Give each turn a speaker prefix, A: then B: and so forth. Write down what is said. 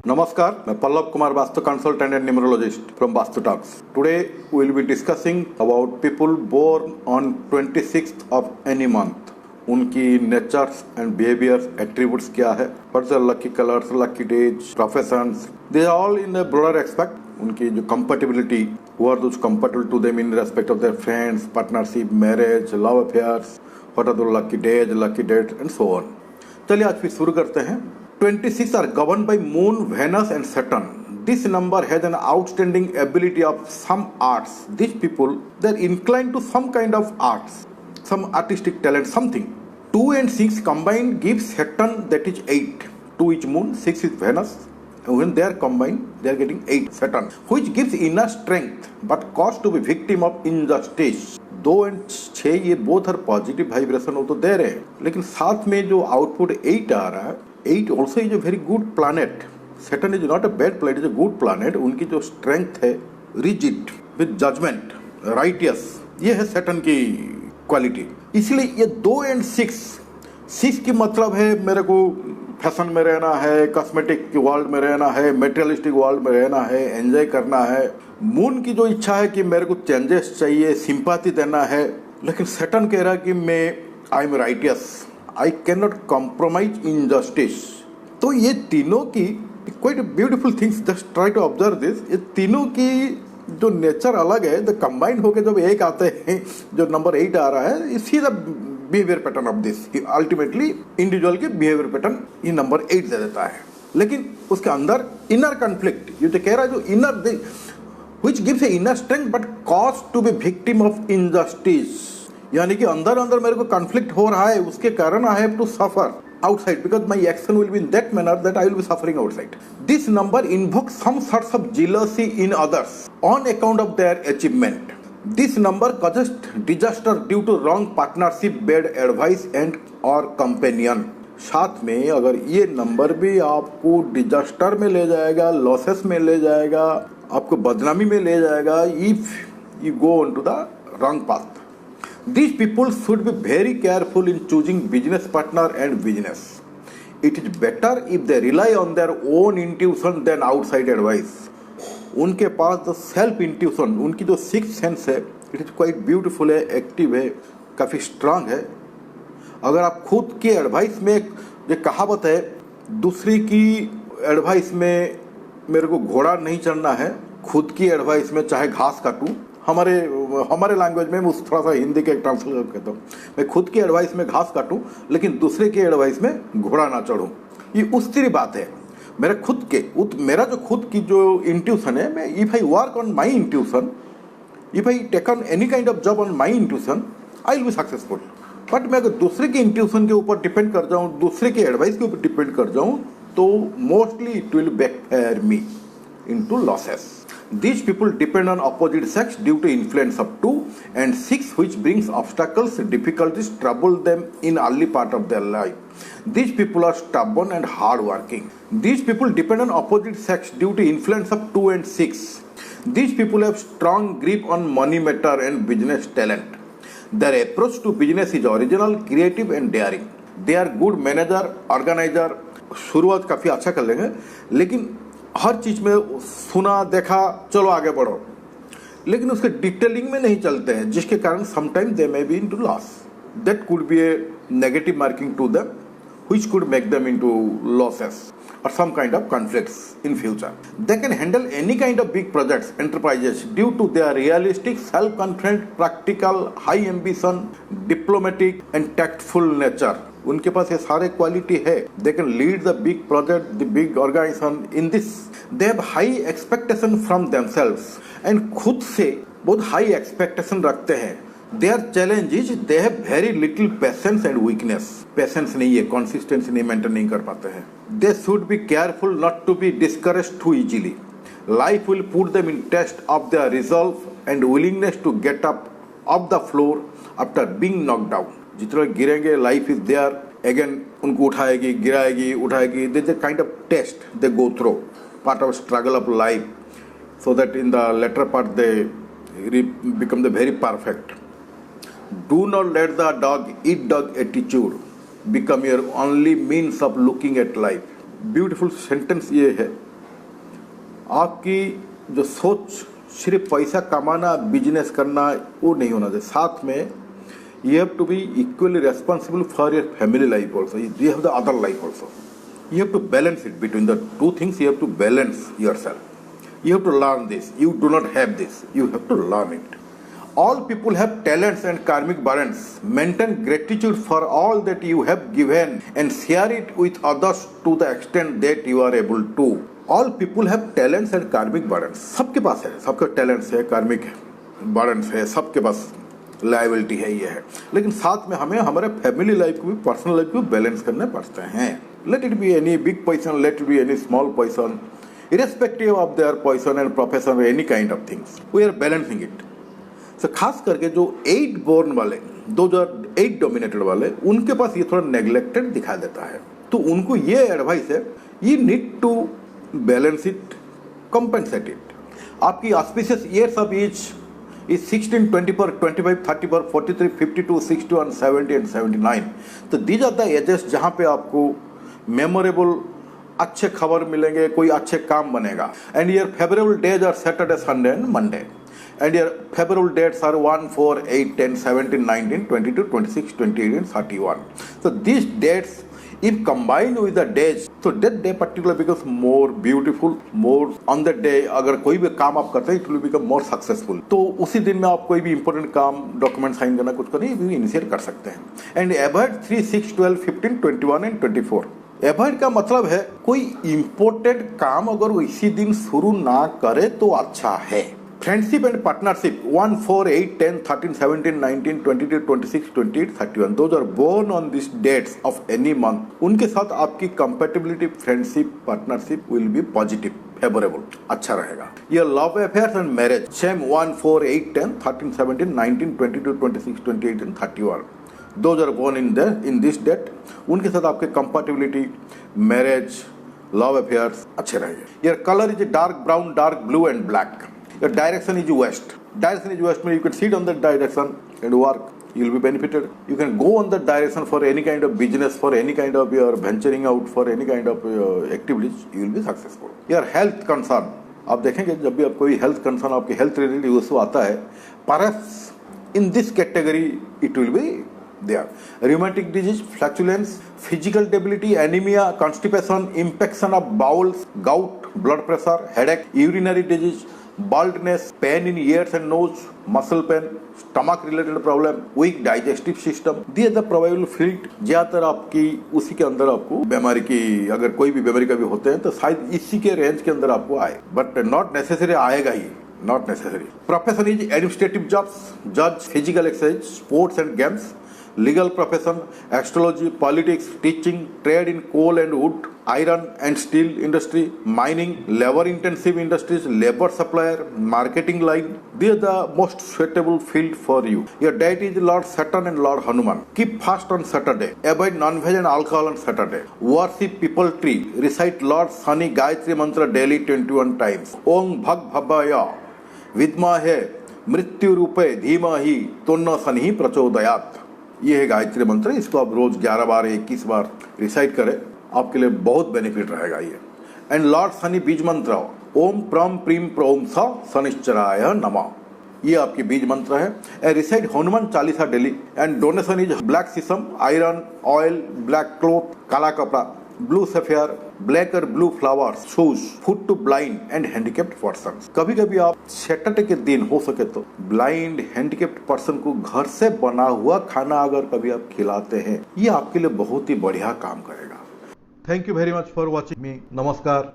A: Namaskar, मैं Pallav Kumar vastu consultant and numerologist from Vastu Talks. Today we will be discussing about people born on 26th of any month. उनकी natures and behaviors, attributes क्या है, what's the lucky colors, lucky days, professions. They are all in a broader aspect. उनकी जो compatibility, who are those compatible to them in respect of their friends, partnership, marriage, love affairs, what are the lucky days, lucky dates and so on. चलिए आज फिर शुरू करते हैं. 26 are governed by Moon, Venus and Saturn. This number has an outstanding ability of some arts. These people, they're inclined to some kind of arts, some artistic talent, something. 2 and 6 combined gives Saturn, that is 8. 2 is Moon, 6 is Venus. And when they are combined, they are getting 8 Saturn, which gives inner strength but cause to be victim of injustice. 2 and 6 ये both her positive vibration वो तो दे रहे हैं, लेकिन साथ में जो output 8 आ रहा है, 8 also is a very good planet. Saturn is not a bad planet, is a good planet. उनकी जो स्ट्रेंथ है, रिजिड विद जजमेंट, राइटियस, ये है सैटर्न की क्वालिटी. इसलिए ये 2 and 6 की मतलब है मेरे को फैशन में रहना है, कॉस्मेटिक वर्ल्ड में रहना है, मेटेरियलिस्टिक वर्ल्ड में रहना है, एंजॉय करना है. मून की जो इच्छा है कि मेरे को चेंजेस चाहिए, सिंपैथी देना है, लेकिन सैटर्न कह रहा है कि मैं I am righteous, I can not compromise injustice. तो ये तीनों की quite beautiful things, just try to observe this. ये तीनों की जो नेचर अलग है, द कंबाइंड होकर जब एक आते हैं, जो नंबर 8 आ रहा है, इसी the behaviour pattern of this. Ultimately individual के बिहेवियर पैटर्न ये नंबर 8 दे देता है. लेकिन उसके अंदर इनर कॉन्फ्लिक्ट, ये जो कह रहा है, जो inner which gives an inner strength but cause to be victim of injustice. यानी कि अंदर अंदर मेरे को कॉन्फ्लिक्ट हो रहा है, उसके कारण I have to suffer outside because my action will be in that manner that I will be suffering outside. This number invokes some sorts of jealousy in others on account of their achievement. This number causes disaster due to wrong partnership, bad advice and or companion. साथ में अगर ये number भी आपको disaster में ले जाएगा, losses में ले जाएगा, आपको बदनामी में ले जाएगा, if you go on to the wrong path. These people should be very careful in choosing business partner and business. It is better if they rely on their own intuition than outside advice. उनके पास जो self intuition, उनकी जो sixth sense है, it is quite beautiful है, active है, काफ़ी strong है. अगर आप खुद की एडवाइस में, जो कहावत है, दूसरी की एडवाइस में मेरे को घोड़ा नहीं चढ़ना है, खुद की एडवाइस में चाहे घास काटूं. हमारे लैंग्वेज में उस थोड़ा सा हिंदी के ट्रांसलेट कहता हूँ, मैं खुद की एडवाइस में घास काटूं लेकिन दूसरे की एडवाइस में घोड़ा ना चढ़ूं. ये उस तरह बात है. मेरा जो खुद की जो इंट्यूशन है, मैं if I work on my intuition, if I take on any kind of job on my intuition, I will be successful. But मैं अगर दूसरे के इंट्यूशन के ऊपर डिपेंड कर जाऊँ, दूसरे के एडवाइस के ऊपर डिपेंड कर जाऊँ, तो mostly it will backfire me into losses. These people depend on opposite sex due to influence of 2 and 6, which brings obstacles, difficulties, trouble them in early part of their life. These people are stubborn and hard working. These people depend on opposite sex due to influence of 2 and 6. These people have strong grip on money matter and business talent. Their approach to business is original, creative and daring. They are good manager, organizer. शुरुआत काफ़ी अच्छा कर लेंगे, लेकिन हर चीज़ में सुना देखा चलो आगे बढ़ो, लेकिन उसके डिटेलिंग में नहीं चलते हैं, जिसके कारण sometime they may be into loss. That could be a negative marking to them, which could make them into losses or some kind of conflicts in future. They can handle any kind of big projects, enterprises due to their realistic, self-confident, practical, high ambition, diplomatic and tactful nature. उनके पास ये सारे quality है. They can lead the big project, the big organization. In this, they have high expectation from themselves and खुद से बहुत high expectation रखते हैं. Their challenge is they have very little patience and weakness. Patience नहीं है, consistency नहीं maintain नहीं कर पाते हैं. They should be careful not to be discouraged too easily. Life will put them in test of their resolve and willingness to get up off the floor after being knocked down. जितना गिरेंगे, life is there again, उनको उठाएगी, गिराएगी, उठाएगी. There's a kind of test they go through, part of struggle of life, so that in the latter part they become the very perfect. Do not let the dog eat dog attitude become your only means of looking at life. Beautiful sentence ये है आपकी जो सोच सिर्फ पैसा कमाना, business करना, वो नहीं होना चाहिए। साथ में you have to be equally responsible for your family life also. You have the other life also. You have to balance it between the two things. You have to balance yourself. You have to learn this. You do not have this. You have to learn it. All people have talents and karmic burdens. Maintain gratitude for all that you have given and share it with others to the extent that you are able to. All people have talents and karmic burdens. सबके पास है, सबके talents है, karmic burdens है, सबके पास liability है, ये है। लेकिन साथ में हमें हमारे फैमिली लाइफ को भी, पर्सनल लाइफ को बैलेंस करने पड़ते हैं। Let it be any big person, let it be any small person, irrespective of their person and profession, any kind of things, we are balancing it. तो खास करके जो 8 बोर्न वाले, 2008 डोमिनेटेड वाले, उनके पास ये थोड़ा नेग्लेक्टेड दिखा देता है। तो उनको ये एडवाइस है, you need to balance it, compensate it. आपकी auspicious years of each is 16, 24, 25, 34, 43, 52, 61, 70 and 79. तो these are the ages जहाँ पे आपको मेमोरेबल अच्छे खबर मिलेंगे, कोई अच्छे काम बनेगा। And your favorable days are Saturday, Sunday and Monday. And your favorable dates are 1, 4, 8, 10, 17, 19, 22, 26, 28 and 31. So these dates, if combined with the days, so that day particular becomes more beautiful, more on that day अगर कोई भी काम आप करते हैं, it will become more successful. तो उसी दिन में आप कोई भी important काम, डॉक्यूमेंट साइन करना, कुछ करना, ये इनिशिएट कर सकते हैं। And avoid 3, 6, 12, 15, 21 and 24। अवॉइड का मतलब है कोई इम्पोर्टेंट काम अगर इसी दिन शुरू ना करे तो अच्छा है। Friendship and partnership 1, 4, 8, 10, 13, 17, 19, 22, 26, 28, 31, those are born on these dates of any month. उनके साथ आपकी compatibility, friendship, partnership will be positive, favourable, अच्छा रहेगा। ये love affairs and marriage same 1, 4, 8, 10, 13, 17, 19, 22, 26, 28 and 31. Those are born in this date. उनके साथ आपके compatibility, marriage, love affairs अच्छे रहेंगे। Your color is dark brown, dark blue and black. Your direction is west. Direction is west means you can sit on that direction and work. You will be benefited. You can go on that direction for any kind of business, for any kind of your venturing out, for any kind of activities. You will be successful. Your health concern. आप देखेंगे जब भी आप कोई health concern, आपके health related issue आता है, perhaps in this category it will be there. Rheumatic disease, flatulence, physical debility, anemia, constipation, infection of bowels, gout, blood pressure, headache, urinary disease, baldness, pain in ears and nose, muscle pain, stomach related problem, weak digestive system, these are the probable field। ज्यादातर आपकी उसी के अंदर आपको बीमारी की, अगर कोई भी बीमारी का भी होते हैं तो शायद इसी के रेंज के अंदर आपको आए, बट नॉट नेसेसरी आएगा ही, not necessary. Profession is administrative jobs, जज, physical exercise, sports and games, legal profession, astrology, politics, teaching, trade in coal and wood, iron and steel industry, mining, labor intensive industries, labor supplier, marketing line. These are the most suitable field for you. Your deity is Lord Saturn and Lord Hanuman. Keep fast on Saturday. Avoid non-veg and alcohol on Saturday. Worship people tree. Recite Lord Shani Gayatri mantra daily 21 times. Om Bhag Bhavaya Vidmahe मृत्यु रूपे धीमहि तन्नो शनि प्रचोदयात्। ये है गायत्री मंत्र, इसको आप रोज 11 बार 21 बार recite करें, आपके लिए बहुत बेनिफिट रहेगा ये। एंड लॉर्ड शनि बीज मंत्र ओम प्रम प्रीम प्रोम स शनिश्चराय नमः, ये आपकी बीज मंत्र है। And recite Hanuman Chalisa daily. And donation is black sesame, iron, oil, black cloth, काला कपड़ा, ब्लू सफेयर, ब्लैक और blue flowers, shoes, food to blind and handicapped person. कभी कभी आप सैटरडे के दिन हो सके तो ब्लाइंड हैंडीकेप्ड पर्सन को घर से बना हुआ खाना अगर कभी आप खिलाते हैं, ये आपके लिए बहुत ही बढ़िया काम करेगा। Thank you very much for watching मी। नमस्कार।